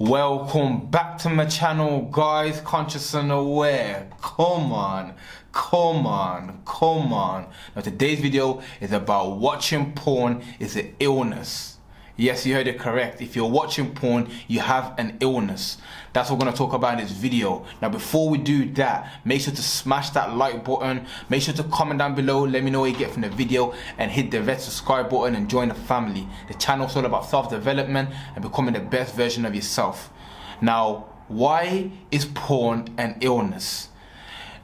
Welcome back to my channel, guys. Conscious and aware. Come on. Now today's video is about watching porn is an illness. Yes, you heard it correct. If you're watching porn, you have an illness. That's what we're going to talk about in this video. Now before we do that, make sure to smash that like button. Make sure to comment down below. Let me know what you get from the video. And hit the red subscribe button and join the family. The channel is all about self-development and becoming the best version of yourself. Now, why is porn an illness?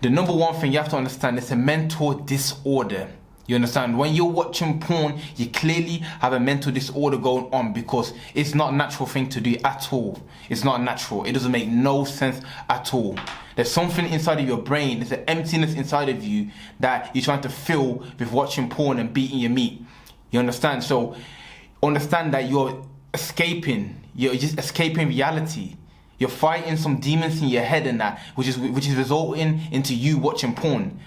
The number one thing you have to understand is a mental disorder. You understand? When you're watching porn, you clearly have a mental disorder going on because it's not a natural thing to do at all. It's not natural. It doesn't make no sense at all. There's something inside of your brain, there's an emptiness inside of you that you're trying to fill with watching porn and beating your meat. You understand? So understand that you're just escaping reality. You're fighting some demons in your head and that, which is resulting into you watching porn.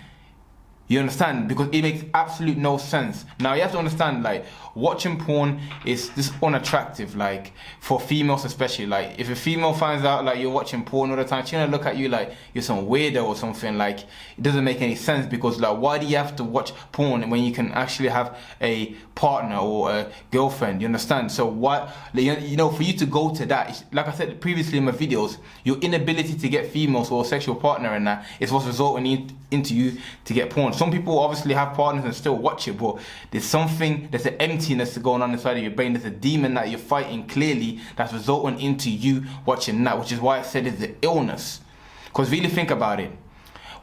You understand? Because it makes absolute no sense. Now you have to understand, like, watching porn is just unattractive, like, for females especially. Like, if a female finds out like you're watching porn all the time, she's gonna look at you like you're some weirdo or something. Like, it doesn't make any sense because, like, why do you have to watch porn when you can actually have a partner or a girlfriend? You understand? So what, you know, for you to go to that, like I said previously in my videos, your inability to get females or a sexual partner and that is what's resulting into you to get porn. Some people obviously have partners and still watch it, but there's an emptiness going on inside of your brain. There's a demon that you're fighting clearly that's resulting into you watching that, which is why I said it's an illness. Because really think about it.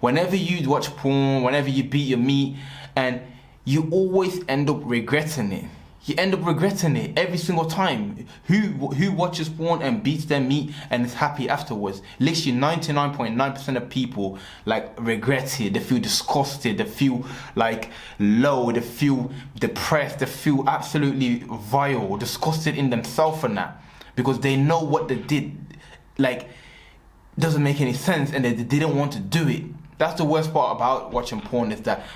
Whenever you watch porn, whenever you beat your meat, and you always end up regretting it. You end up regretting it every single time. Who watches porn and beats their meat and is happy afterwards? Literally 99.9% of people like regret it. They feel disgusted. They feel like low. They feel depressed. They feel absolutely vile, disgusted in themselves and that, because they know what they did, like, doesn't make any sense, and they didn't want to do it. That's the worst part about watching porn, is that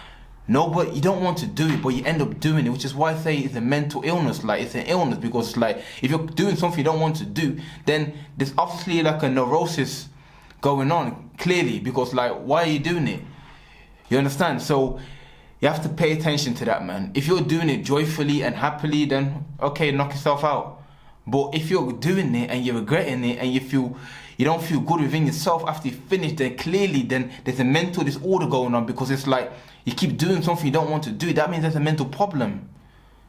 you don't want to do it, but you end up doing it, which is why I say it's a mental illness. Like, it's an illness because, like, if you're doing something you don't want to do, then there's obviously like a neurosis going on, clearly, because, like, why are you doing it? You understand? So you have to pay attention to that, man. If you're doing it joyfully and happily, then okay, knock yourself out. But if you're doing it and you're regretting it and you don't feel good within yourself after you finish, then clearly there's a mental disorder going on, because it's like you keep doing something you don't want to do. That means there's a mental problem.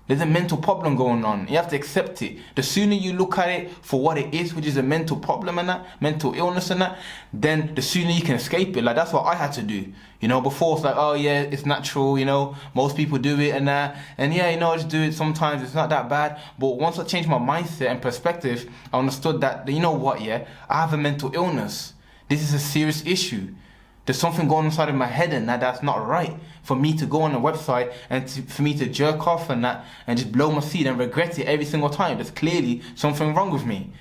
There's a mental problem going on. You have to accept it. The sooner you look at it for what it is, which is a mental problem and that, mental illness and that, then the sooner you can escape it. Like, that's what I had to do. You know, before it's like, oh yeah, it's natural, you know, most people do it and that. And yeah, you know, I just do it sometimes, it's not that bad. But once I changed my mindset and perspective, I understood that, you know what, yeah, I have a mental illness. This is a serious issue. There's something going inside of my head and that's not right for me to go on a website and for me to jerk off and that and just blow my seed and regret it every single time. There's clearly something wrong with me.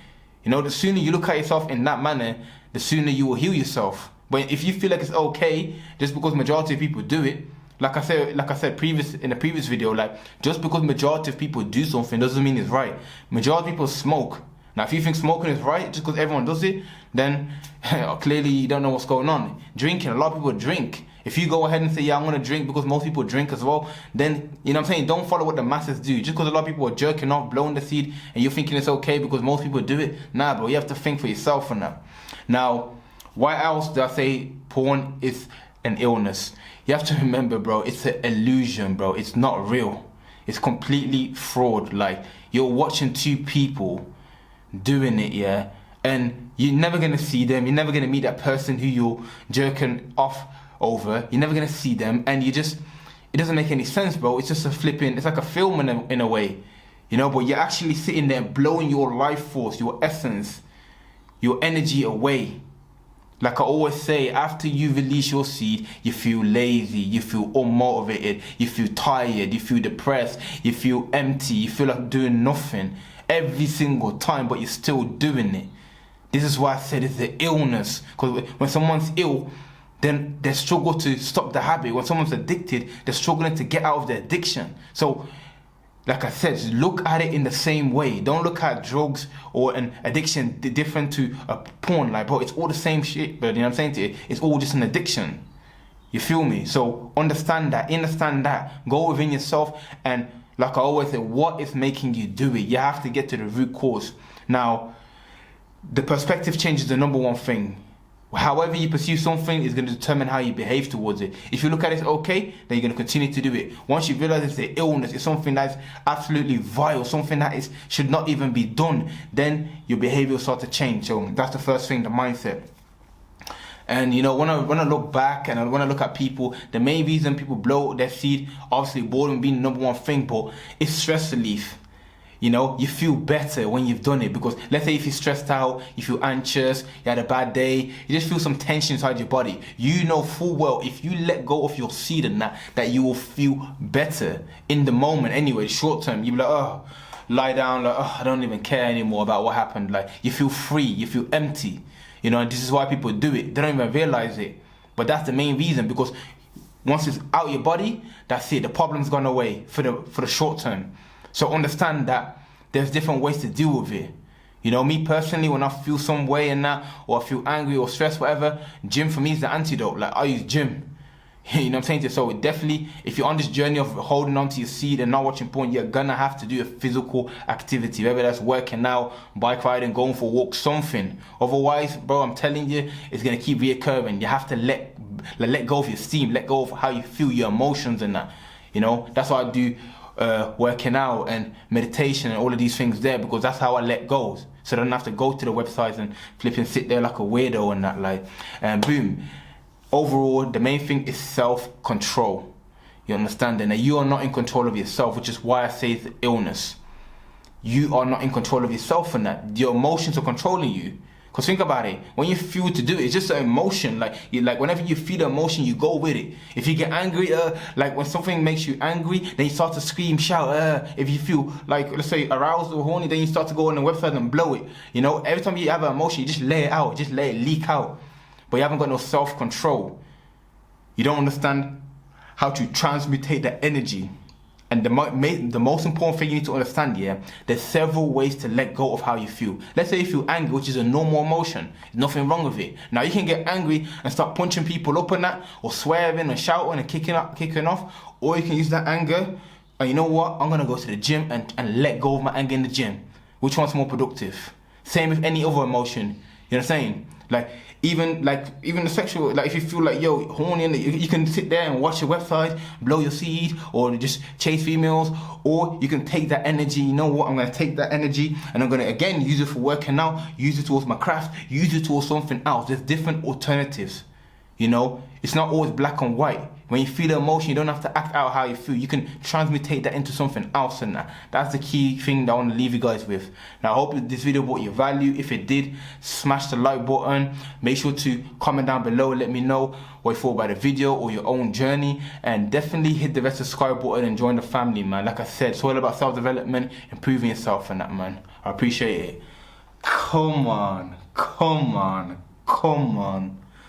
You know, the sooner you look at yourself in that manner, the sooner you will heal yourself. But if you feel like it's okay just because majority of people do it, like I said in the previous video, like, just because majority of people do something doesn't mean it's right. Majority of people smoke. Now, if you think smoking is right just because everyone does it, then clearly you don't know what's going on. Drinking, a lot of people drink. If you go ahead and say, yeah, I'm going to drink because most people drink as well, then, you know what I'm saying, don't follow what the masses do. Just because a lot of people are jerking off, blowing the seed, and you're thinking it's okay because most people do it. Nah, bro, you have to think for yourself on that. Now, why else do I say porn is an illness? You have to remember, bro, it's an illusion, bro. It's not real. It's completely fraud. Like, you're watching two people doing it, yeah, and you're never gonna see them. You're never gonna meet that person who you're jerking off over. You're never gonna see them, and it doesn't make any sense, bro. It's just it's like a film in a way, you know, but you're actually sitting there blowing your life force, your essence, your energy away. Like I always say, after you release your seed, you feel lazy, you feel unmotivated, you feel tired, you feel depressed, you feel empty, you feel like doing nothing every single time, but you're still doing it. This is why I said it's an illness, because when someone's ill, then they struggle to stop the habit. When someone's addicted, they're struggling to get out of the addiction. So like I said, just look at it in the same way. Don't look at drugs or an addiction different to a porn. Like, bro, it's all the same shit, but you know what I'm saying to you? It's all just an addiction. You feel me? So understand that, go within yourself, and like I always say, what is making you do it? You have to get to the root cause. Now, the perspective change is the number one thing. However you pursue something is going to determine how you behave towards it. If you look at it as okay, then you're going to continue to do it. Once you realize it's an illness, it's something that's absolutely vile, something that should not even be done, then your behavior will start to change. So that's the first thing, the mindset. And you know, when I look back and when I look at people, the main reason people blow their seed, obviously boredom being the number one thing, but it's stress relief. You know, you feel better when you've done it, because let's say if you're stressed out, you feel anxious, you had a bad day, you just feel some tension inside your body. You know full well if you let go of your seed and that you will feel better in the moment anyway, short term. You'll be like, oh, lie down, like, oh, I don't even care anymore about what happened. Like, you feel free, you feel empty. You know, and this is why people do it. They don't even realize it. But that's the main reason, because once it's out your body, that's it. The problem's gone away for the short term. So understand that there's different ways to deal with it. You know, me personally, when I feel some way and that, or I feel angry or stressed, whatever, gym for me is the antidote. Like, I use gym. You know what I'm saying? So definitely, if you're on this journey of holding on to your seed and not watching porn, you're gonna have to do a physical activity, whether that's working out, bike riding, going for a walk, something. Otherwise, bro, I'm telling you, it's gonna keep reoccurring. You have to let go of your steam, let go of how you feel, your emotions and that. You know, that's why I do working out and meditation and all of these things there, because that's how I let go. So I don't have to go to the websites and flip and sit there like a weirdo and that, like, and boom. Overall, the main thing is self-control. You understand? And that you are not in control of yourself, which is why I say it's illness. You are not in control of yourself and that. Your emotions are controlling you. Because think about it, when you feel to do it, it's just an emotion. Like whenever you feel the emotion, you go with it. If you get angry, like when something makes you angry, then you start to scream, shout. If you feel like, let's say, aroused or horny, then you start to go on the website and blow it. You know, every time you have an emotion, you just let it out, just let it leak out. But you haven't got no self-control. You don't understand how to transmutate the energy. And the most important thing you need to understand, yeah, there's several ways to let go of how you feel. Let's say you feel angry, which is a normal emotion. There's nothing wrong with it. Now you can get angry and start punching people up and that, or swearing and shouting and kicking off, or you can use that anger, and you know what, I'm gonna go to the gym and let go of my anger in the gym. Which one's more productive? Same with any other emotion. You know what I'm saying? Even the sexual, like if you feel like, yo, horny, and you can sit there and watch your website, blow your seed, or just chase females, or you can take that energy. You know what? I'm gonna take that energy and I'm gonna again use it for working out, use it towards my craft, use it towards something else. There's different alternatives. You know, it's not always black and white. When you feel the emotion, you don't have to act out how you feel. You can transmutate that into something else, and that's the key thing that I want to leave you guys with. Now, I hope this video brought you value. If it did, smash the like button. Make sure to comment down below and let me know what you thought about the video or your own journey. And definitely hit the red subscribe button and join the family, man. Like I said, it's all about self-development, improving yourself and that, man. I appreciate it. Come on, come on, come on.